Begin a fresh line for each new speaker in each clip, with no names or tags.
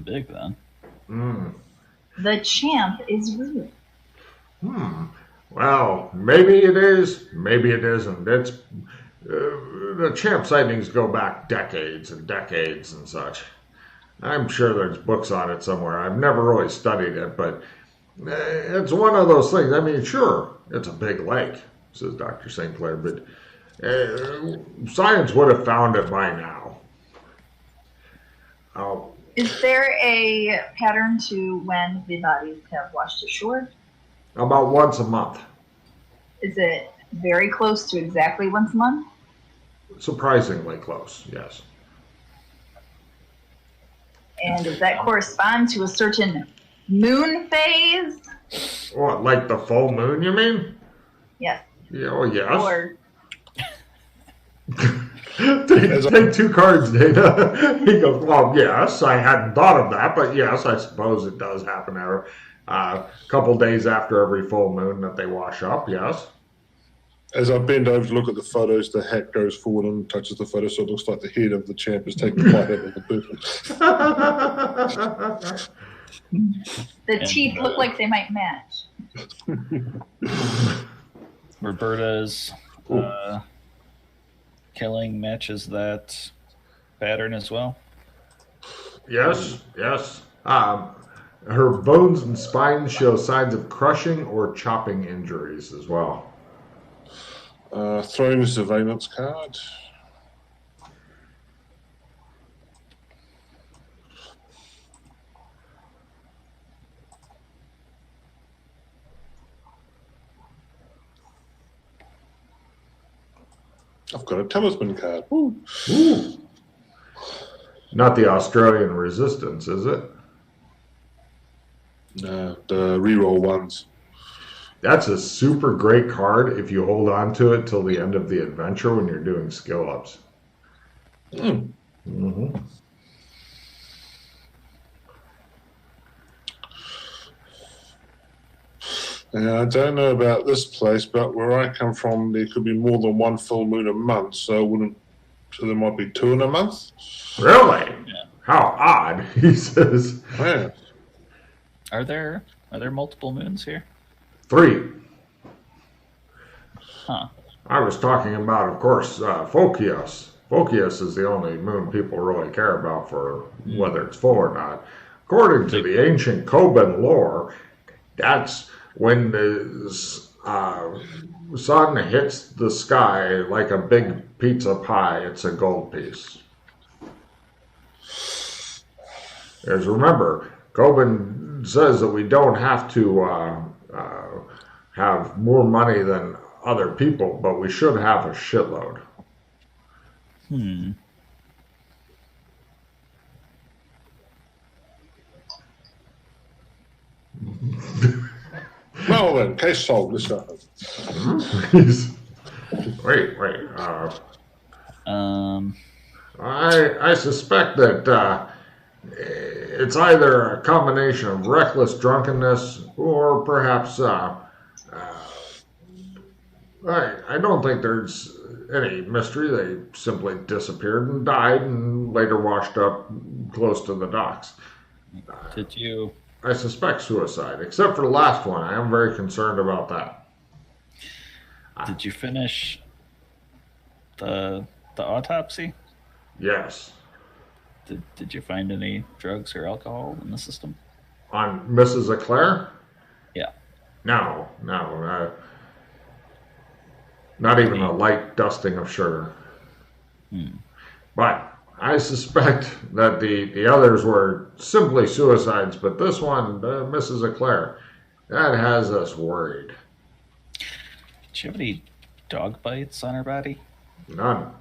big then.
Hmm.
The champ is real.
Well, maybe it is, maybe it isn't. The champ sightings go back decades and decades and such. I'm sure there's books on it somewhere. I've never really studied it, but it's one of those things. I mean, sure, it's a big lake, says Dr. St. Clair, but science would have found it by now. Oh,
Is there a pattern to when the bodies have washed ashore?
about once a month.
Is it very close to exactly once a month?
Surprisingly close, yes.
And does that correspond to a certain moon phase?
What, like the full moon, you mean?
Yes.
Yeah, oh, yes.
Or
take two cards, Dana. He goes, well, yes, I hadn't thought of that, but yes, I suppose it does happen a couple days after every full moon that they wash up, yes.
As I bend over to look at the photos, the hat goes forward and touches the photo, so it looks like the head of the champ is taking a bite out of the person.
the teeth look like they might match.
Roberta's killing matches that pattern as well.
Yes, yes. Her bones and spine show signs of crushing or chopping injuries as well.
Throwing a surveillance card. I've got a talisman card. Ooh.
Ooh. Not the Australian Resistance, is it?
No, the reroll ones.
That's a super great card if you hold on to it till the end of the adventure when you're doing skill ups. Mm-hmm.
Now, I don't know about this place, but where I come from, there could be more than one full moon a month, so there might be two in a month.
Really?
Yeah.
How odd, he says.
Yeah.
Are there multiple moons here?
3.
Huh.
I was talking about, of course, Phokios. Phokios is the only moon people really care about for whether it's full or not. According to the ancient Koban lore, that's when the sun hits the sky like a big pizza pie. It's a gold piece. As remember, Koban says that we don't have to have more money than other people, but we should have a shitload.
Well then, case solved. Let's go.
Wait. I suspect that it's either a combination of reckless drunkenness or perhaps I don't think there's any mystery. They simply disappeared and died and later washed up close to the docks.
Did you
I suspect suicide, except for the last one. I am very concerned about that.
finish the autopsy?
Yes.
Did you find any drugs or alcohol in the system?
On Mrs. Eclair?
Yeah.
No. Not even a light dusting of sugar. But I suspect that the others were simply suicides, but this one, Mrs. Eclair, that has us worried.
Did you have any dog bites on her body?
None.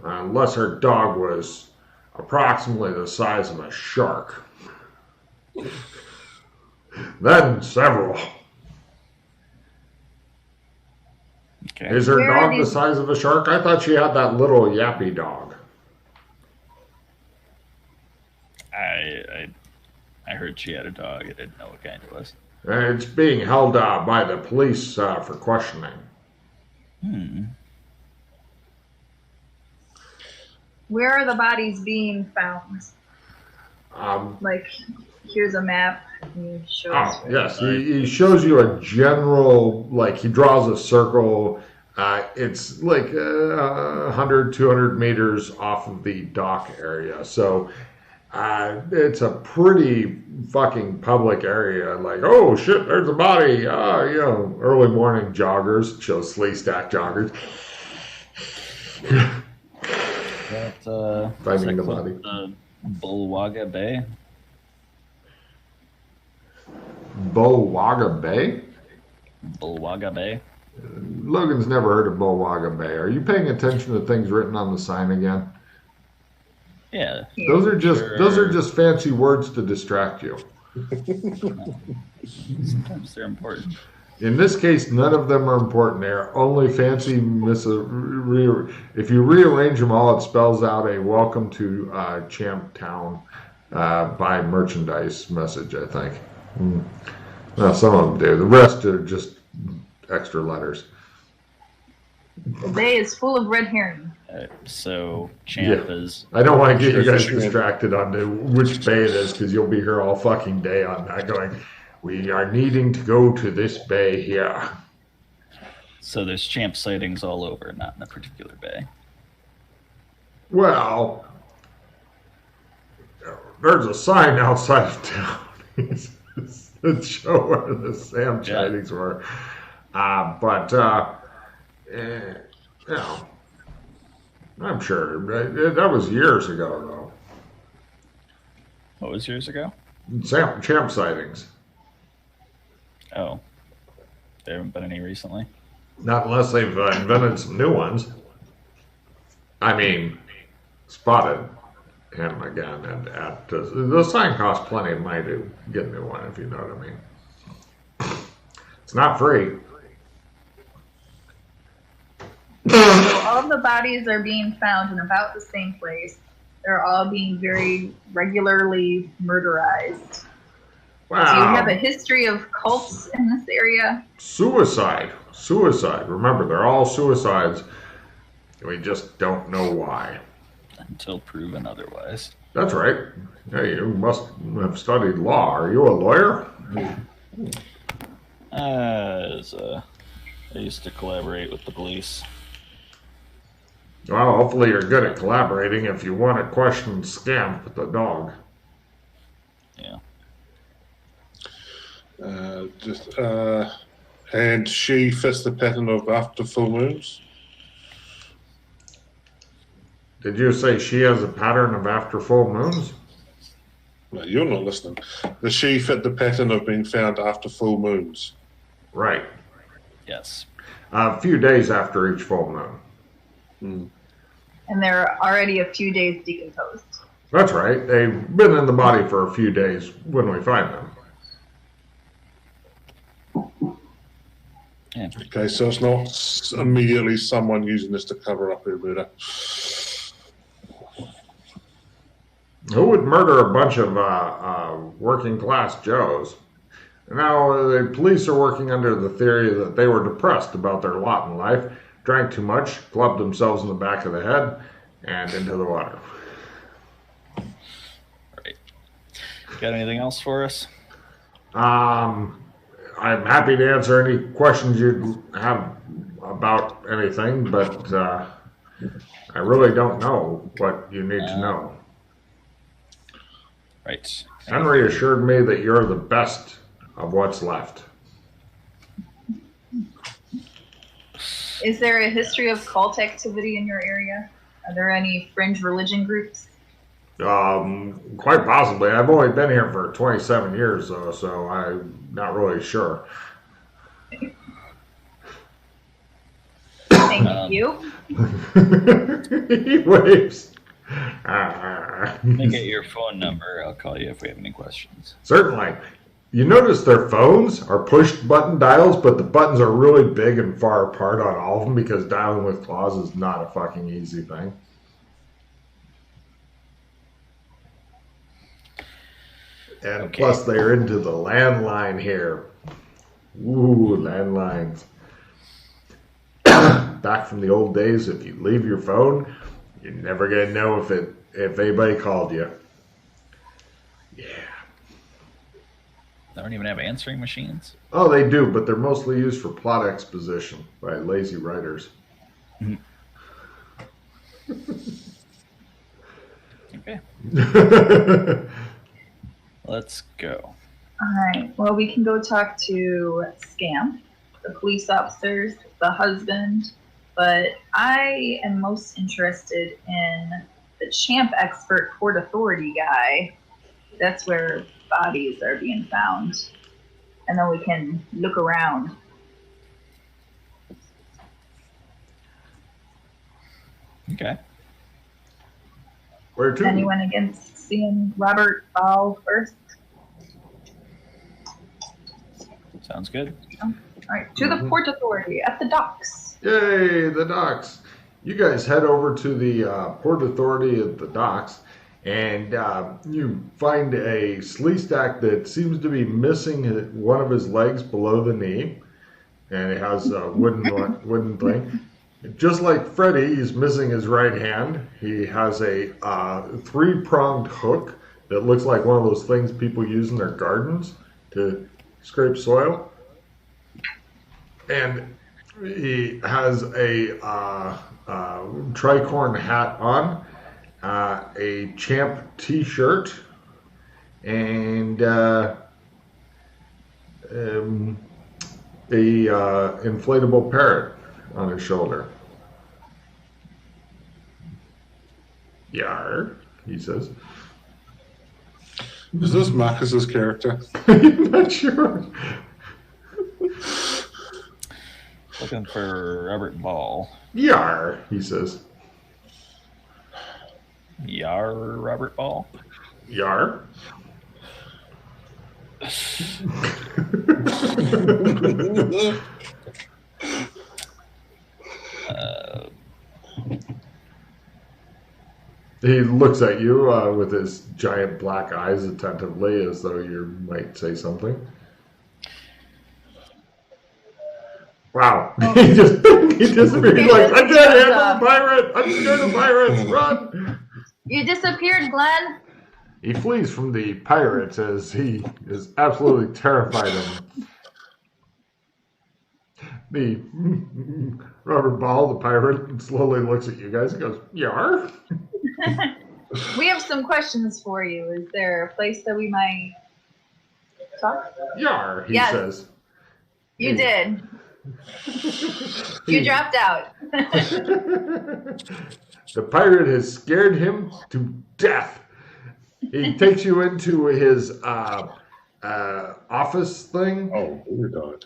Unless her dog was approximately the size of a shark. Then several.
Okay.
Is her dog the size of a shark? I thought she had that little yappy dog.
I heard she had a dog. I didn't know what kind it was.
It's being held by the police for questioning.
Where are the bodies being found? Like, here's a map. He shows.
Yes, he shows you a general, like he draws a circle. It's like 100, 200 meters off of the dock area. So it's a pretty fucking public area. Like, oh shit, there's a body. Early morning joggers. Shows slee stack joggers. Finding the body.
Bulwaga Bay.
Bulwaga Bay?
Bulwaga Bay.
Logan's never heard of Bulwaga Bay. Are you paying attention to things written on the sign again?
Yeah.
Those are just fancy words to distract you.
Sometimes they're important.
In this case, none of them are important. They're only fancy if you rearrange them all, it spells out a welcome to Champ Town buy merchandise message, I think. Well, some of them do. The rest are just extra letters.
The bay is full of red herring.
So Champ is...
I don't want to get you guys distracted on which bay it is, because you'll be here all fucking day on that going, we are needing to go to this bay here.
So there's Champ sightings all over, not in a particular bay.
Well, there's a sign outside of town that show where the Sam sightings were. I'm sure. That was years ago, though.
What was years ago?
Champ sightings.
Oh. There haven't been any recently?
Not unless they've invented some new ones. I mean, spotted him again. And the sign costs plenty of money to get a new one, if you know what I mean. It's not free.
All of the bodies are being found in about the same place. They're all being very regularly murderized.
Wow.
Do you have a history of cults in this area?
Suicide. Remember, they're all suicides. We just don't know why.
Until proven otherwise.
That's right. Hey, you must have studied law. Are you a lawyer?
I used to collaborate with the police.
Well, hopefully you're good at collaborating if you want to question Scamp the dog.
Yeah.
And she fits the pattern of after full moons.
Did you say she has a pattern of after full moons?
No, you're not listening. Does she fit the pattern of being found after full moons?
Right.
Yes.
A few days after each full moon.
And they're already a few days decomposed.
That's right. They've been in the body for a few days when we find them.
Yeah.
Okay, so it's not immediately someone using this to cover up their murder.
Who would murder a bunch of working class Joes? Now, the police are working under the theory that they were depressed about their lot in life, drank too much, clubbed themselves in the back of the head, and into the water.
Right. Got anything else for us?
I'm happy to answer any questions you have about anything, but I really don't know what you need to know.
Right.
Henry assured me that you're the best of what's left.
Is there a history of cult activity in your area? Are there any fringe religion groups?
Quite possibly. I've only been here for 27 years, though, so I'm not really sure.
Thank you.
He waves.
Let me get your phone number. I'll call you if we have any questions.
Certainly. You notice their phones are push-button dials, but the buttons are really big and far apart on all of them because dialing with claws is not a fucking easy thing. And plus, they're into the landline here. Ooh, landlines. Back from the old days, if you leave your phone, you're never gonna know if anybody called you.
They don't even have answering machines.
Oh, they do, but they're mostly used for plot exposition by lazy writers.
Okay. Let's go.
All right. Well, we can go talk to Scamp, the police officers, the husband, but I am most interested in the champ expert Port Authority guy. That's where bodies are being found. And then we can look around.
Okay.
Where to?
Anyone against seeing Robert Ball first?
Sounds good.
All right, to the Port Authority at the docks.
Yay, the docks. You guys head over to the Port Authority at the docks, and you find a Sleestack that seems to be missing one of his legs below the knee, and it has a wooden thing. Just like Freddy, he's missing his right hand. He has a three-pronged hook that looks like one of those things people use in their gardens to scrape soil. And he has a tricorn hat on, a champ t-shirt, and a inflatable parrot on his shoulder. Yar, he says.
Is this Marcus's character?
I'm not sure.
Looking for Robert Ball.
Yar, he says.
Yar, Robert Ball.
Yar. He looks at you with his giant black eyes attentively, as though you might say something. Wow. He disappeared. He's like, I'm dead, I'm a pirate. I'm scared of pirates. Run.
You disappeared, Glenn.
He flees from the pirates as he is absolutely terrified of them. The Robert Ball, the pirate, slowly looks at you guys and goes, Yar?
We have some questions for you. Is there a place that we might talk?
Yar, he
Yes.
says.
You did. You dropped out.
The pirate has scared him to death. He takes you into his office thing.
Oh, dear God.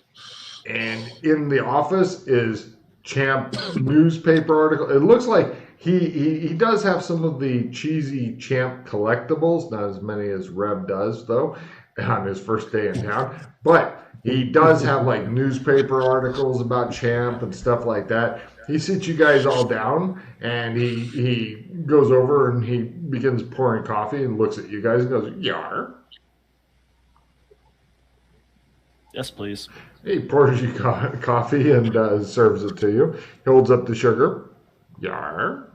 And in the office is Champ newspaper article. It looks like he does have some of the cheesy Champ collectibles, not as many as Reb does, though, on his first day in town. But he does have like newspaper articles about Champ and stuff like that. He sits you guys all down, and he goes over and he begins pouring coffee and looks at you guys and goes, Yar.
Yes, please.
He pours you coffee and serves it to you. He holds up the sugar. Yar.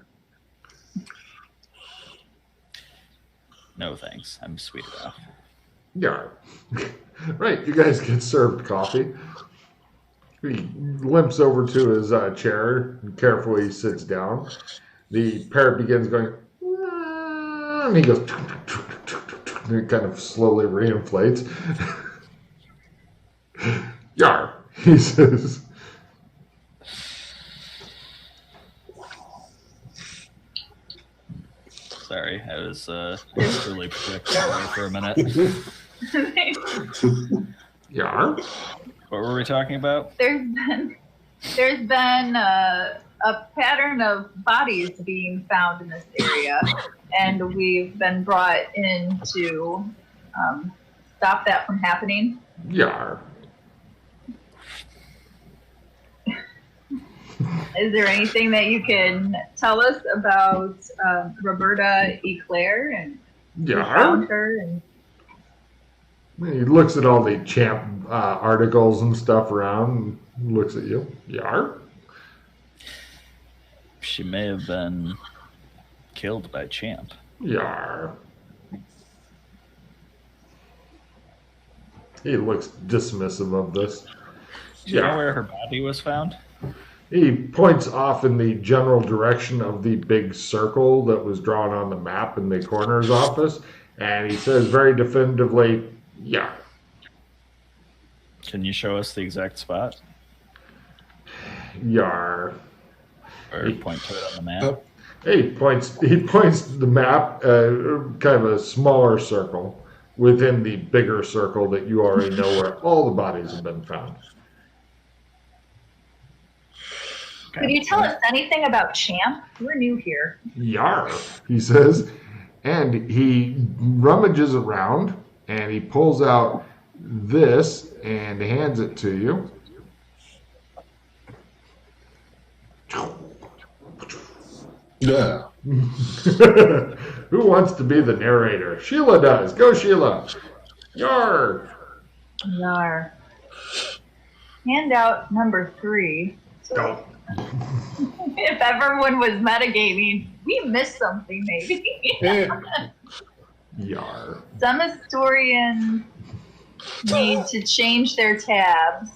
No, thanks. I'm sweet enough.
Yar. Right, you guys get served coffee. He limps over to his chair and carefully sits down. The parrot begins going, and he goes, and it kind of slowly reinflates. Yar, he says.
Sorry, I was really projecting away for a minute.
Yar.
What were we talking about?
There's been a pattern of bodies being found in this area, and we've been brought in to stop that from happening.
Yar.
Is there anything that you can tell us about Roberta Eclair and who found her? And
He looks at all the Champ articles and stuff around and looks at you. Yar?
She may have been killed by Champ.
Yar. He looks dismissive of this.
Do you know where her body was found?
He points off in the general direction of the big circle that was drawn on the map in the coroner's office, and he says very definitively, yeah.
Can you show us the exact spot?
Yar.
Or point to it on the map?
He points the map, kind of a smaller circle, within the bigger circle that you already know where all the bodies have been found.
Could you tell us anything about Champ? We're new here.
Yar, he says. And he rummages around and he pulls out this and hands it to you.
Yeah.
Who wants to be the narrator? Sheila does. Go, Sheila. Yar.
Yar. Handout number 3.
Go.
If everyone was metagaming, we missed something maybe.
Yar.
Some historians need to change their tabs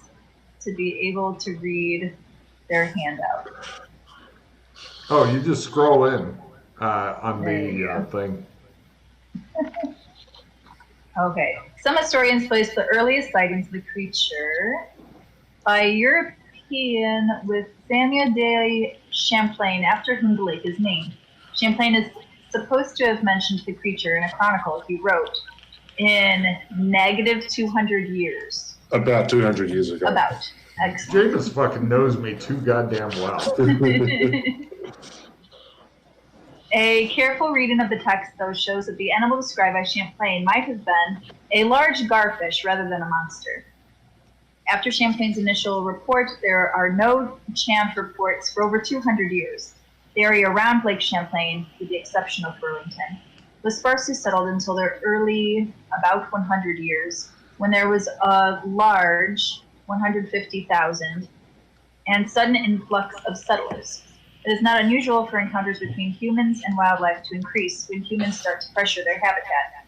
to be able to read their handout.
Oh, you just scroll in on the thing.
Okay. Some historians place the earliest sightings of the creature by European with Samuel de Champlain, after whom the lake is named. Champlain is supposed to have mentioned the creature in a chronicle he wrote in negative 200 years.
About 200 years ago.
About. Excellent.
James fucking knows me too goddamn well.
A careful reading of the text, though, shows that the animal described by Champlain might have been a large garfish rather than a monster. After Champlain's initial report, there are no Champ reports for over 200 years. The area around Lake Champlain, with the exception of Burlington, was sparsely settled until the early, about 100 years, when there was a large 150,000 and sudden influx of settlers. It is not unusual for encounters between humans and wildlife to increase when humans start to pressure their habitat.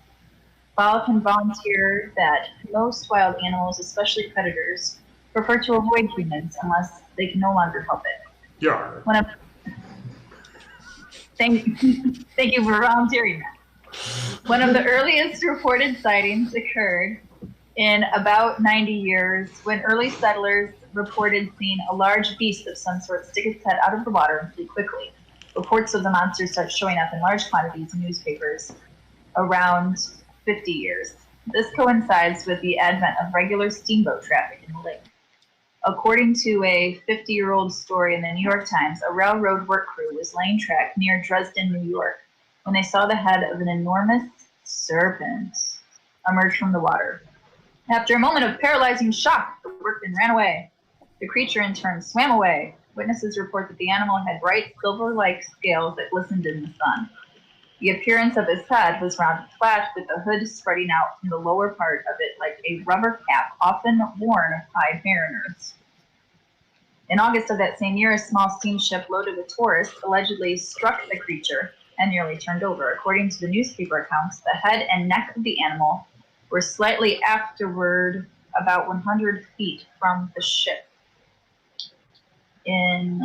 Ball can volunteer that most wild animals, especially predators, prefer to avoid humans unless they can no longer help it.
Yar.
Thank you for volunteering that. One of the earliest reported sightings occurred in about 90 years when early settlers reported seeing a large beast of some sort stick its head out of the water and flee quickly. Reports of the monster start showing up in large quantities in newspapers around 50 years. This coincides with the advent of regular steamboat traffic in the lake. According to a 50-year-old story in the New York Times, a railroad work crew was laying track near Dresden, New York, when they saw the head of an enormous serpent emerge from the water. After a moment of paralyzing shock, the workmen ran away. The creature in turn swam away. Witnesses report that the animal had bright silver-like scales that glistened in the sun. The appearance of his head was round and flat, with the hood spreading out from the lower part of it like a rubber cap often worn by mariners. In August of that same year, a small steamship loaded with tourists allegedly struck the creature and nearly turned over. According to the newspaper accounts, the head and neck of the animal were slightly afterward, about 100 feet from the ship. In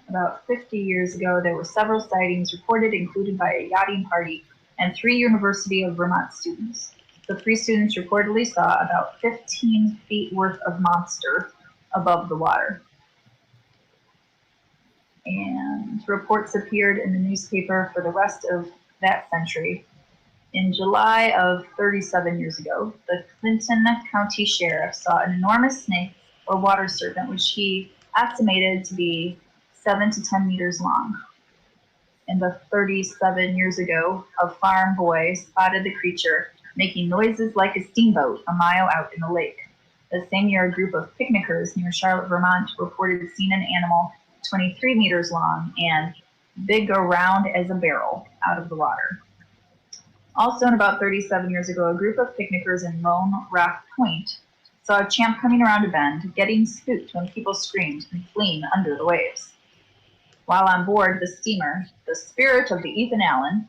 about 50 years ago, there were several sightings reported, included by a yachting party and 3 University of Vermont students. The 3 students reportedly saw about 15 feet worth of monster above the water. And reports appeared in the newspaper for the rest of that century. In July of 37 years ago, the Clinton County Sheriff saw an enormous snake or water serpent, which he estimated to be 7 to 10 meters long. And 37 years ago, a farm boy spotted the creature making noises like a steamboat a mile out in the lake. The same year, a group of picnickers near Charlotte, Vermont reported seeing an animal 23 meters long and big around as a barrel out of the water. Also, in about 37 years ago, a group of picnickers in Lone Rock Point saw a champ coming around a bend, getting spooked when people screamed and fleeing under the waves. While on board the steamer, the spirit of the Ethan Allen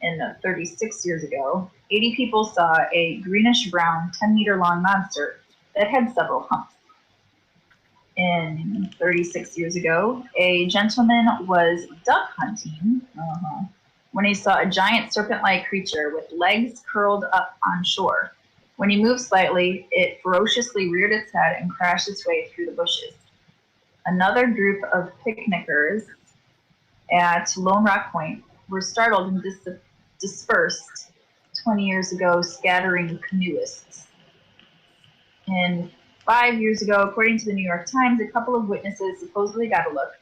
In 36 years ago, 80 people saw a greenish-brown, 10-meter-long monster that had several humps. In 36 years ago, a gentleman was duck hunting when he saw a giant serpent-like creature with legs curled up on shore. When he moved slightly, it ferociously reared its head and crashed its way through the bushes. Another group of picnickers at Lone Rock Point were startled and dispersed 20 years ago, scattering canoeists. And 5 years ago, according to the New York Times, a couple of witnesses supposedly got a look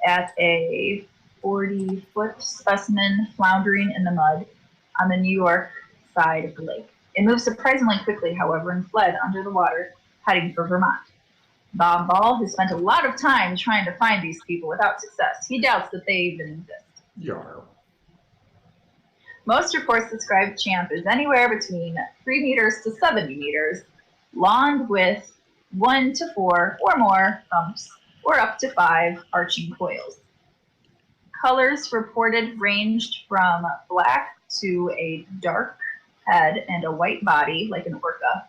at a 40-foot specimen floundering in the mud on the New York side of the lake. It moved surprisingly quickly, however, and fled under the water, heading for Vermont. Bob Ball has spent a lot of time trying to find these people without success. He doubts that they even exist.
Yar.
Most reports describe Champ as anywhere between 3 meters to 70 meters long, with 1 to 4 or more humps, or up to 5 arching coils. Colors reported ranged from black to a dark head and a white body, like an orca,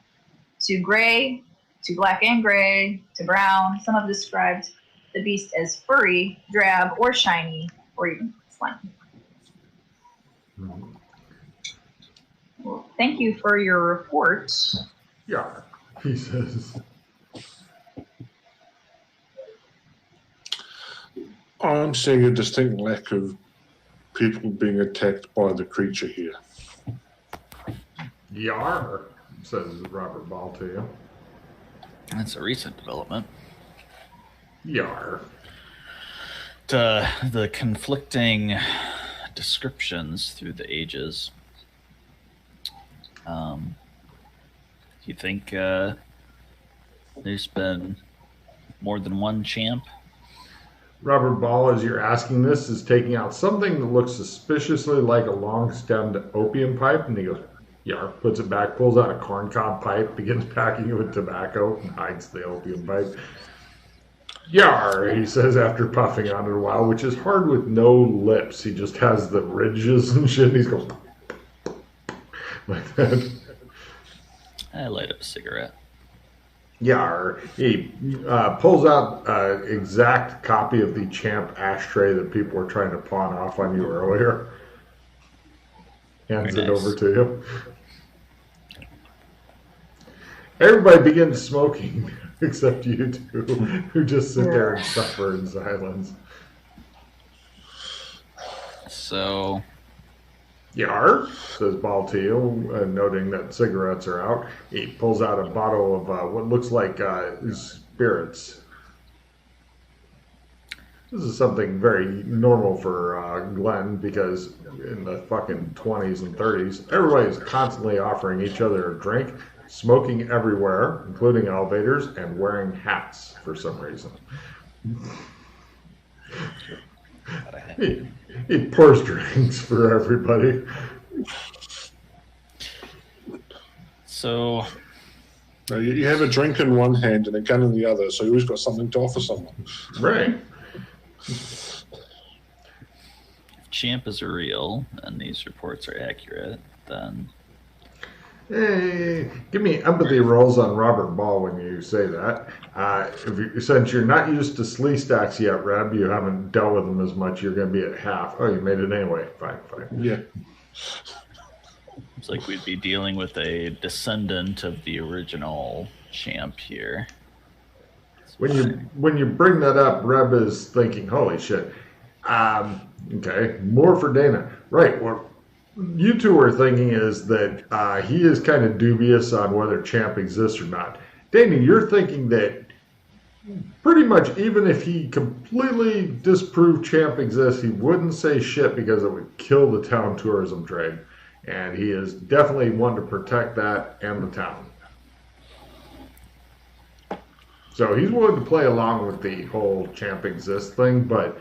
to gray, to black and gray, to brown. Some have described the beast as furry, drab, or shiny, or even slimy. Well, thank you for your report.
Yar, he says.
I'm seeing a distinct lack of people being attacked by the creature here.
Yar, says Robert Ball to you.
That's a recent development.
Yar.
The conflicting descriptions through the ages. Do you think there's been more than one champ?
Robert Ball, as you're asking this, is taking out something that looks suspiciously like a long-stemmed opium pipe, and he goes, Yar, puts it back, pulls out a corncob pipe, begins packing it with tobacco, and hides the opium pipe. Yar, he says after puffing on it a while, which is hard with no lips. He just has the ridges and shit, and he's going like that.
I light up a cigarette.
Yar, he pulls out an exact copy of the Champ ashtray that people were trying to pawn off on you earlier. Hands it over to you. Everybody begins smoking, except you two, who just sit there and suffer in silence.
So,
Yar, says Ball to you, noting that cigarettes are out. He pulls out a bottle of what looks like spirits. This is something very normal for Glenn, because in the fucking 20s and 30s, everybody is constantly offering each other a drink, smoking everywhere, including elevators, and wearing hats for some reason. He pours drinks for everybody.
So
You have a drink in one hand and a gun in the other, so you always got something to offer someone.
Right.
if Champ is real and these reports are accurate, then
Hey, give me empathy rolls on Robert Ball when you say that. Since you're not used to slee stacks yet, Reb, you haven't dealt with them as much, you're going to be at half. Oh, you made it anyway. Fine.
Yeah.
it's like we'd be dealing with a descendant of the original Champ here.
When you bring that up, Reb is thinking, holy shit. Okay, more for Dana. Right, what you two are thinking is that he is kind of dubious on whether Champ exists or not. Dana, you're thinking that pretty much even if he completely disproved Champ exists, he wouldn't say shit because it would kill the town tourism trade. And he is definitely one to protect that and the town. So he's willing to play along with the whole Champ exists thing, but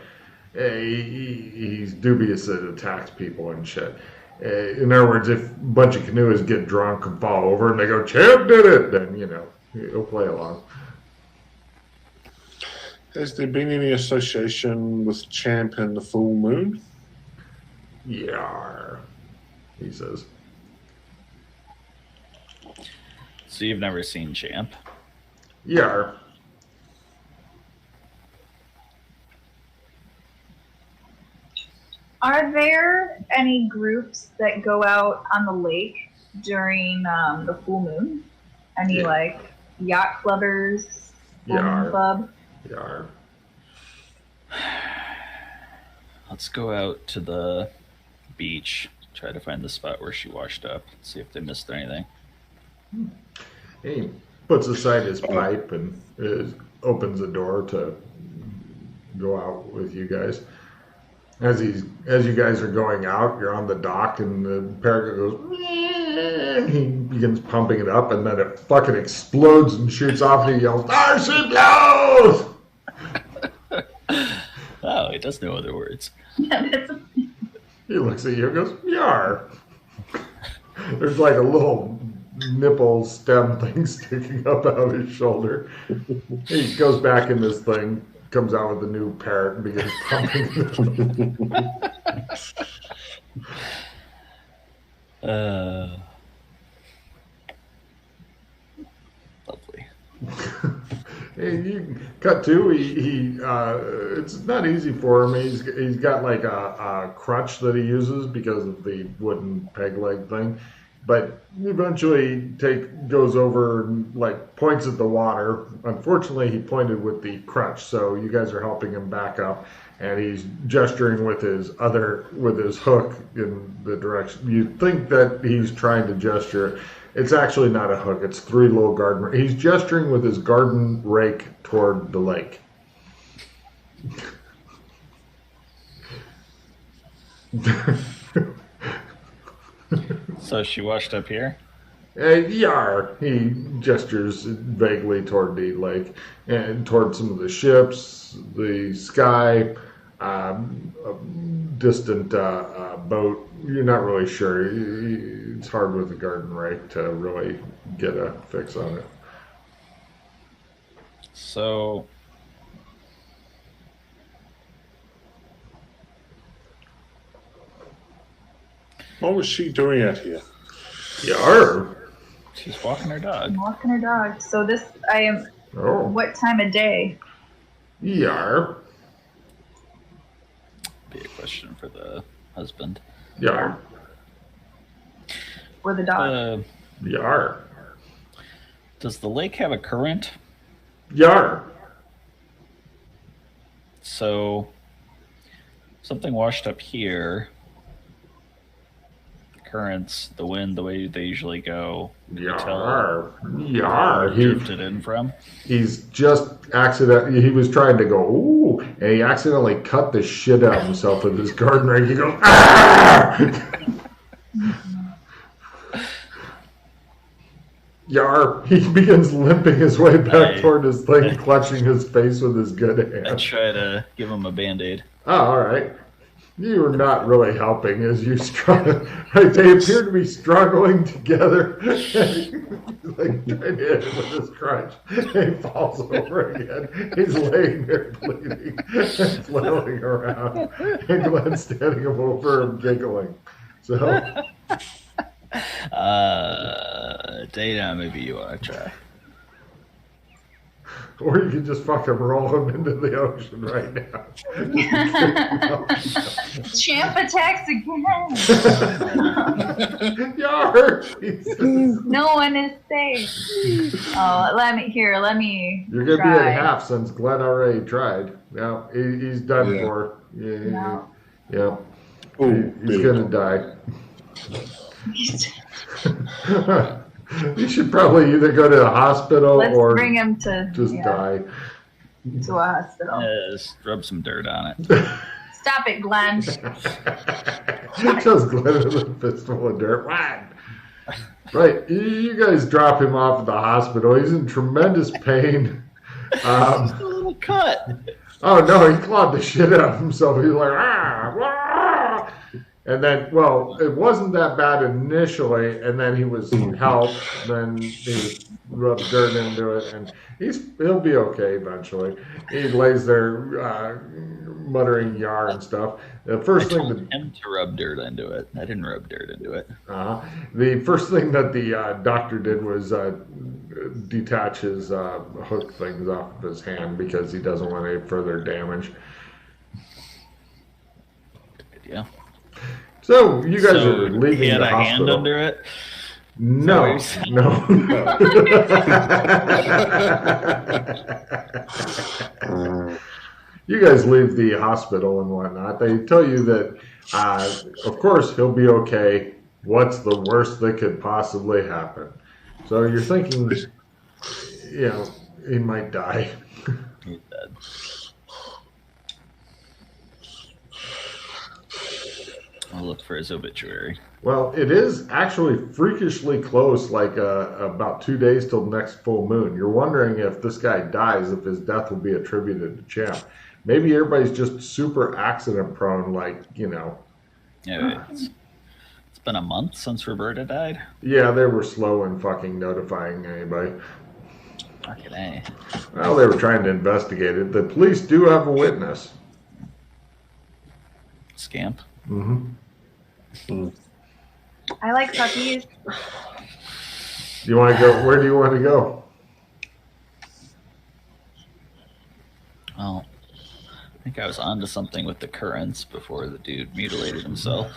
he's dubious that it attacks people and shit. In other words, if a bunch of canoeists get drunk and fall over and they go, Champ did it, then, he'll play along.
Has there been any association with Champ and the full moon?
Yar. he says.
So you've never seen Champ?
Yar.
Are there any groups that go out on the lake during the full moon? Any like yacht clubbers, full moon club?
Yar.
Let's go out to the beach. Try to find the spot where she washed up. See if they missed anything.
He puts aside his pipe and opens the door to go out with you guys. As you guys are going out, you're on the dock, and the parakeet goes. And he begins pumping it up, and then it fucking explodes and shoots off, and he yells, "There she blows!"
Oh, he does know other words.
Yeah, that's a...
He looks at you and goes, "Yar." There's like a little nipple stem thing sticking up out of his shoulder. He goes back in this thing, comes out with a new parrot, and begins pumping it.
Lovely.
And you cut to he it's not easy for him. He's got like a crutch that he uses because of the wooden peg leg thing, but eventually goes over and like points at the water. Unfortunately, he pointed with the crutch, so you guys are helping him back up, and he's gesturing with his hook in the direction. You think that he's trying to gesture. It's actually not a hook. It's 3 little garden. He's gesturing with his garden rake toward the lake.
So she washed up here?
Yar. He gestures vaguely toward the lake and toward some of the ships, the sky, a distant boat. You're not really sure. It's hard with a garden rake to really get a fix on it.
So
what was she doing out here?
Yar.
she's walking her dog.
Walking her dog. So this, I am.
Oh.
What time of day?
Yar.
Be a question for the husband.
Yar.
Or the dog?
Yar.
Does the lake have a current?
Yar.
So something washed up here. Currents, the wind, the way they usually go.
Yar. Yar. He
drifted in from.
He's just he was trying to go, ooh, and he accidentally cut the shit out of himself with his garden rake. He goes, ah! Yar. He begins limping his way back toward his thing, clutching his face with his good hand.
I try to give him a Band-Aid.
Oh, all right. You are not really helping as you struggle. Right, they appear to be struggling together. He's like trying to hit him with his crutch. He falls over again. He's laying there bleeding and flailing around. And Glenn's standing over him giggling. So,
Dana, maybe you want to try.
or you could just fucking roll him into the ocean right now.
Champ attacks again.
Yar! Jesus.
No one is safe. Oh, let me.
You're gonna be at half since Glenn already tried. Now he's done for. Yeah.
Ooh,
He's gonna die. You should probably either go to the hospital or
bring him to
just die.
To a hospital.
Just rub some dirt on it.
Stop it, Glenn.
Just Glenn with a fistful of dirt. Right, you guys drop him off at the hospital. He's in tremendous pain.
Just a little cut.
Oh no, he clawed the shit out of himself. He's like, ah, ah. And then, well, it wasn't that bad initially, and then he was helped. Then he rubbed dirt into it, and he'll be okay eventually. He lays there muttering yar and stuff. The first
I
thing
told
that
him to rub dirt into it. I didn't rub dirt into it.
the first thing that the doctor did was detach his hook things off of his hand because he doesn't want any further damage.
Good idea.
So you guys
So
are leaving
he had
the
a
hospital.
hand under it.
No, no. You guys leave the hospital and whatnot. They tell you that, of course, he'll be okay. What's the worst that could possibly happen? So you're thinking, he might die.
He's dead. I'll look for his obituary.
Well, it is actually freakishly close, like about 2 days till next full moon. You're wondering if this guy dies, if his death will be attributed to Champ. Maybe everybody's just super accident prone,
Yeah, it's been a month since Roberta died.
Yeah, they were slow in fucking notifying anybody.
Fucking A.
Well, they were trying to investigate it. The police do have a witness.
Scamp.
Mm-hmm.
I like puppies.
You want to go? Where do you want to go?
Well, I think I was onto something with the currents before the dude mutilated himself.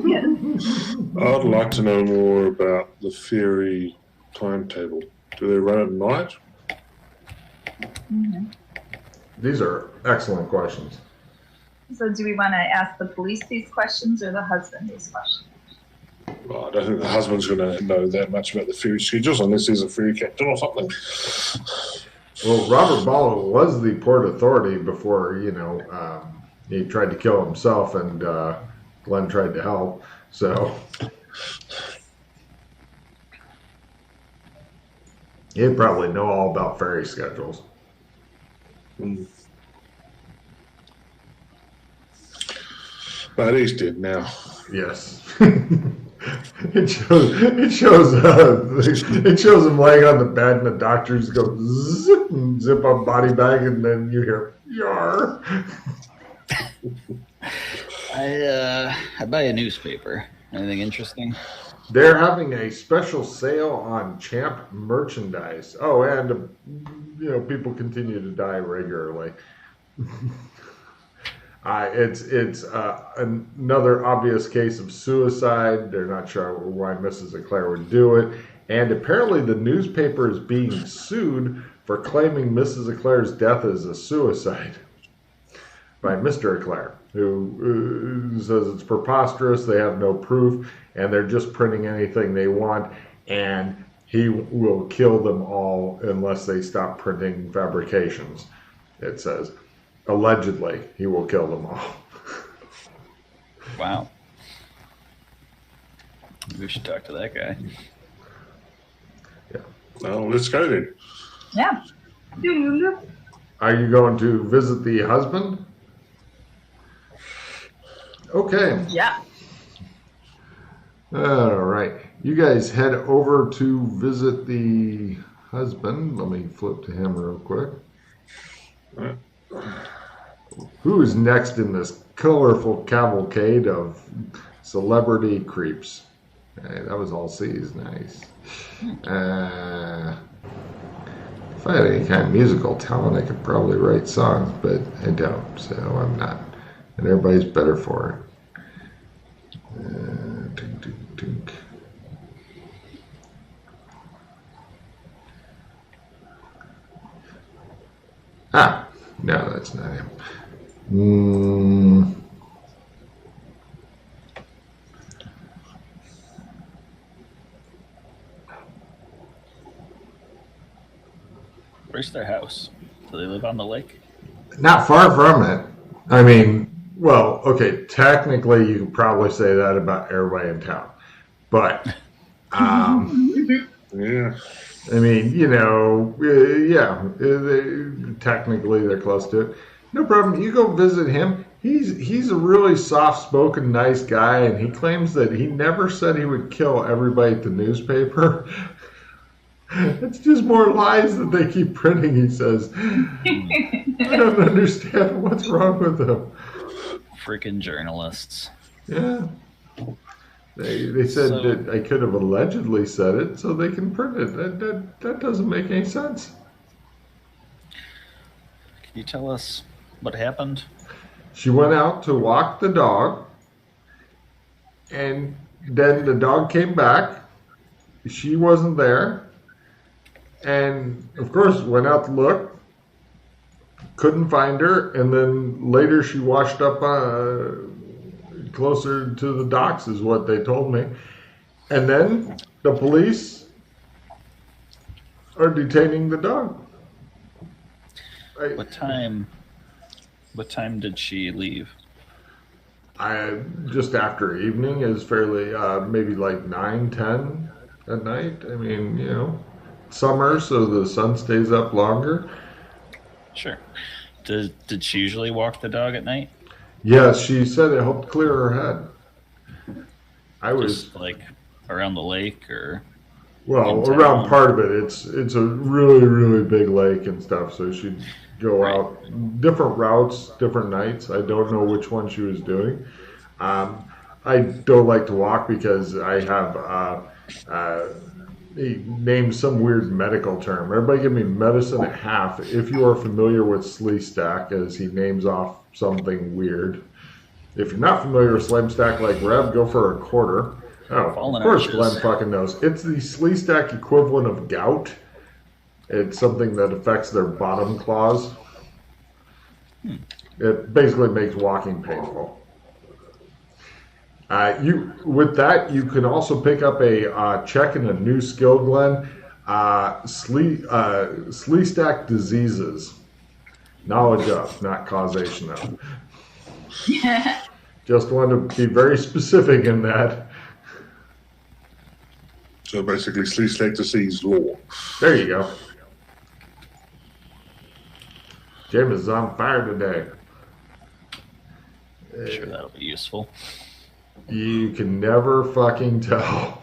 Yes.
I'd like to know more about the ferry timetable. Do they run at night?
Mm-hmm.
These are excellent questions.
So do we want to ask the police these questions or the husband these questions?
Well, I don't think the husband's going to know that much about the ferry schedules unless he's a ferry captain or something.
Well, Robert Ball was the port authority before, he tried to kill himself and Glenn tried to help. So he'd probably know all about ferry schedules.
But he's dead now.
Yes. It shows him laying on the bed and the doctors go zip and zip up body bag and then you hear yar.
I buy a newspaper. Anything interesting?
They're having a special sale on Champ merchandise. Oh, and people continue to die regularly. It's another obvious case of suicide. They're not sure why Mrs. Eclair would do it. And apparently the newspaper is being sued for claiming Mrs. Eclair's death as a suicide by Mr. Eclair, who says it's preposterous, they have no proof, and they're just printing anything they want, and he will kill them all unless they stop printing fabrications, it says. Allegedly, he will kill them all.
Wow. We should talk to that guy.
Yeah.
Well, let's go then.
Yeah.
Are you going to visit the husband? Okay.
Yeah.
All right. You guys head over to visit the husband. Let me flip to him real quick. Who is next in this colorful cavalcade of celebrity creeps? Hey, that was all C's. Nice. If I had any kind of musical talent, I could probably write songs, but I don't, so I'm not. And everybody's better for it. Tink, tink, tink. Ah, no, that's not him.
Where's their house? Do they live on the lake?
Not far from it. I mean, well, okay, technically you could probably say that about everybody in town. But,
Yeah.
I mean, technically they're close to it. No problem. You go visit him. He's a really soft-spoken, nice guy, and he claims that he never said he would kill everybody at the newspaper. It's just more lies that they keep printing, he says. I don't understand what's wrong with them.
Freaking journalists.
Yeah. They said
So-
that I could have allegedly said it so they can print it. That doesn't make any sense.
Can you tell us what happened?
She went out to walk the dog, and then the dog came back. She wasn't there. And, of course, went out to look. Couldn't find her. And then later she washed up closer to the docks is what they told me. And then the police are detaining the dog.
What time did she leave?
Just after evening is fairly maybe like 9, 10 at night. I mean, summer, so the sun stays up longer.
Sure. Did she usually walk the dog at night?
Yes, she said it helped clear her head. I was
Just like around the lake or
well
in town?
around part of it. It's a really really big lake and stuff. So she'd go
Right.
out different routes, different nights. I don't know which one she was doing. I don't like to walk because I have he named some weird medical term. Everybody give me medicine at half. If you are familiar with Slee Stack, as he names off something weird. If you're not familiar with Slim Stack like Rev, go for a quarter. Oh,
Fallen
of course
Arches.
Glenn fucking knows. It's the Slee Stack equivalent of gout. It's something that affects their bottom claws. It basically makes walking painful. With that, you can also pick up a check in a new skill, Glenn. Slee Stack diseases. Knowledge of, not causation of. Just want to be very specific in that.
So basically, Slee Stack disease law.
There you go. James is on fire today.
sure that'll be useful.
You can never fucking tell.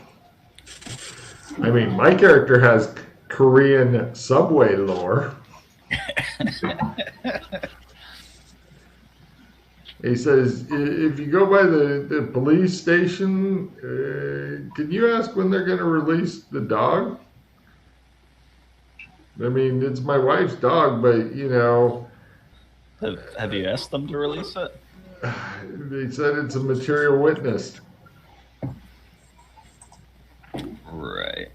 I mean, my character has Korean subway lore. He says, if you go by the police station, can you ask when they're going to release the dog? I mean, it's my wife's dog, but,
Have you asked them to release it?
they said it's a material witness.
Right.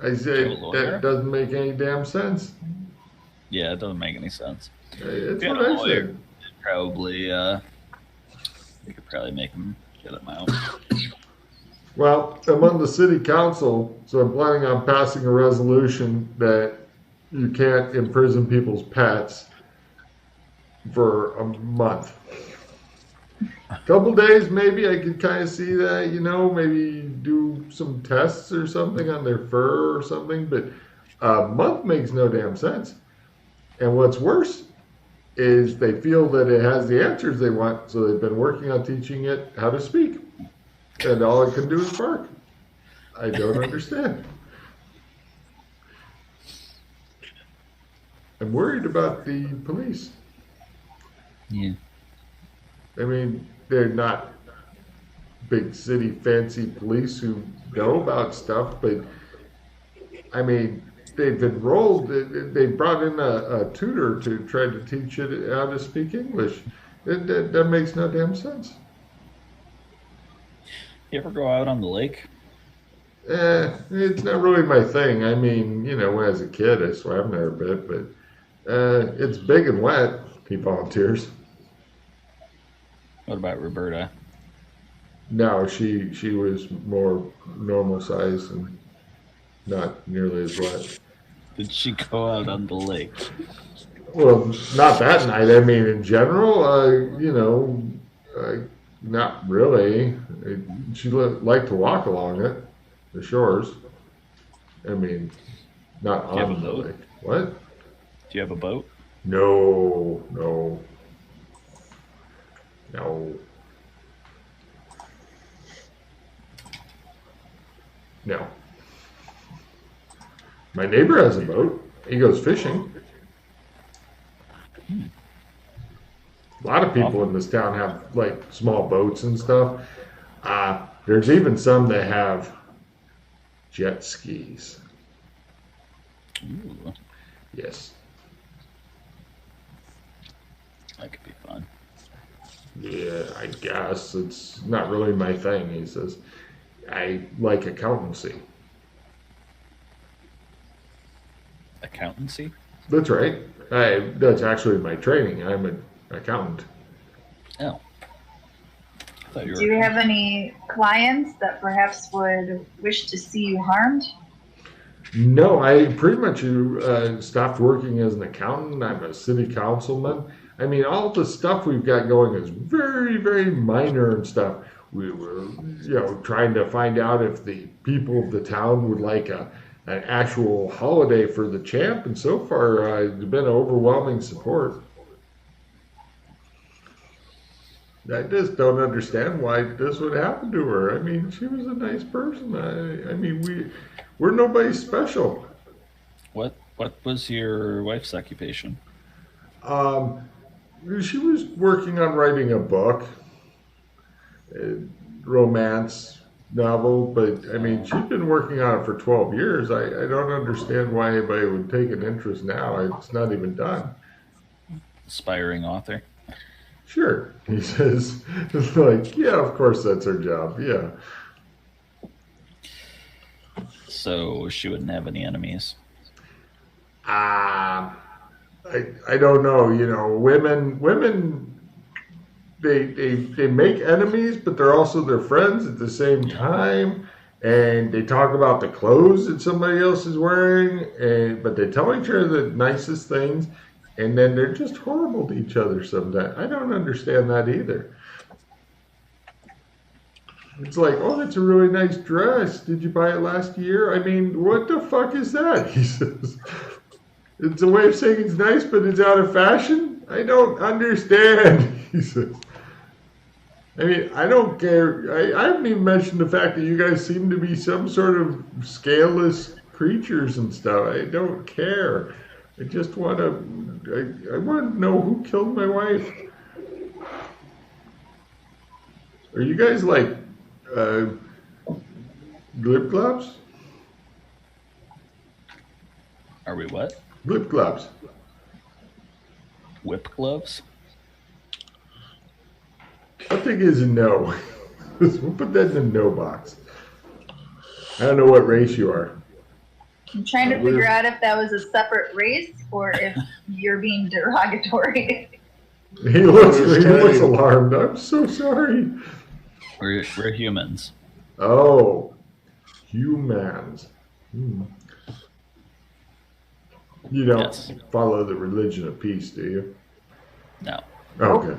I said,
Your lawyer?
that doesn't make any damn sense.
Yeah, it doesn't make any sense.
That's
If you had
what
a
I
lawyer,
said.
probably you could probably make him get him out.
Well, I'm on the city council, so I'm planning on passing a resolution that you can't imprison people's pets for a month. A couple days, maybe I could kind of see that, maybe do some tests or something on their fur or something, but a month makes no damn sense. And what's worse is they feel that it has the answers they want, so they've been working on teaching it how to speak. And all it can do is bark. I don't understand. I'm worried about the police.
Yeah.
I mean, they're not big city fancy police who know about stuff, but I mean, they've enrolled, they brought in a tutor to try to teach it how to speak English. That makes no damn sense.
You ever go out on the lake?
It's not really my thing. I mean, when I was a kid, I swam there a bit, but it's big and wet. He volunteers.
What about Roberta?
No, she was more normal size and not nearly as wet.
Did she go out on the lake?
Well, not that night. I mean, in general, not really. She liked to walk along it, the shores. I mean, not
Do you have
on
a
the
boat?
lake. What?
Do you have a boat?
No. No. No. My neighbor has a boat. He goes fishing. A lot of people in this town have like small boats and stuff. There's even some that have jet skis.
Ooh,
Yes.
that could be fun.
Yeah, I guess it's not really my thing. He says, I like accountancy.
Accountancy?
That's right. That's actually my training. I'm an accountant.
Oh. I thought you
Do you
were.
have any clients that perhaps would wish to see you harmed?
No, I pretty much stopped working as an accountant. I'm a city councilman. I mean, all the stuff we've got going is very, very minor and stuff. We were, trying to find out if the people of the town would like an actual holiday for the champ, and so far, there's been overwhelming support. I just don't understand why this would happen to her. I mean, she was a nice person. I mean, we're nobody special.
What was your wife's occupation?
Um, she was working on writing a book, a romance novel, but I mean, she'd been working on it for 12 years. I don't understand why anybody would take an interest now. It's not even done.
Aspiring author.
Sure, he says. It's like, yeah, of course that's her job. Yeah.
So she wouldn't have any enemies.
I don't know. Women they make enemies, but they're also their friends at the same time. And they talk about the clothes that somebody else is wearing, but they tell each other the nicest things, and then they're just horrible to each other sometimes. I don't understand that either. It's like, oh, that's a really nice dress. Did you buy it last year? I mean, what the fuck is that? He says. It's a way of saying it's nice, but it's out of fashion? I don't understand, he says. I mean, I don't care. I haven't even mentioned the fact that you guys seem to be some sort of scaleless creatures and stuff. I don't care. I just want to. I want to know who killed my wife. Are you guys like glip glops?
Are we what?
Glip glops.
Whip gloves?
I think is a no. We'll put that in the no box. I don't know what race you are.
I'm trying to figure out if that was a separate race or if you're being derogatory.
He looks alarmed. I'm so sorry.
We're humans.
Oh, humans. You don't
Yes.
follow the religion of peace, do you?
No.
Okay.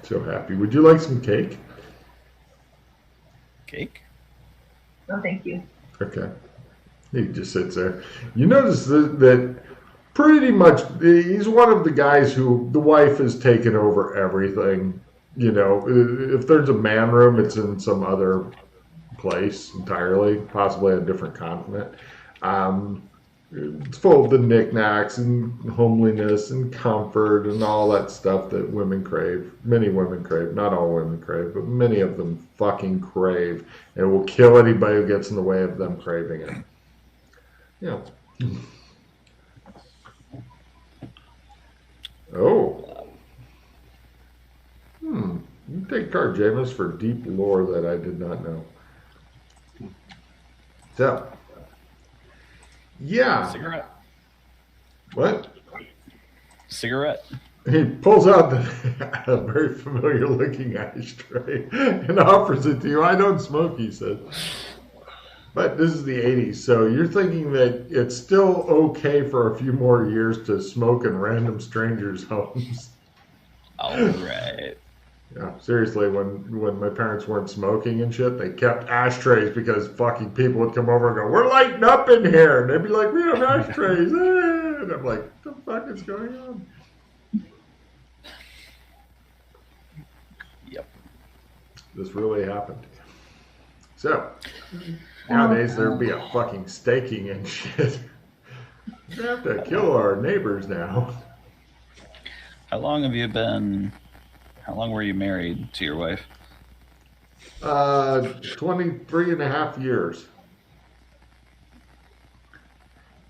So happy. Would you like some cake?
Cake?
No, thank you.
Okay. He just sits there. You notice that pretty much he's one of the guys who the wife has taken over everything. If there's a man room, it's in some other place entirely, possibly a different continent. It's full of the knickknacks and homeliness and comfort and all that stuff that women crave. Many women crave. Not all women crave, but many of them fucking crave. And will kill anybody who gets in the way of them craving it. Yeah. Oh. You take card, Jameis, for deep lore that I did not know. So. Yeah.
Cigarette?
What?
Cigarette?
He pulls out a very familiar looking ashtray and offers it to you. I don't smoke, he said. But this is the 80s, so you're thinking that it's still okay for a few more years to smoke in random strangers' homes.
All right.
Yeah, seriously, when my parents weren't smoking and shit, they kept ashtrays because fucking people would come over and go, "We're lighting up in here." And they'd be like, "We have ashtrays." And I'm like, "What the fuck is going on?"
Yep.
this really happened. So, nowadays there'd be a fucking staking and shit. We have to kill our neighbors now.
How long were you married to your wife?
23 and a half years.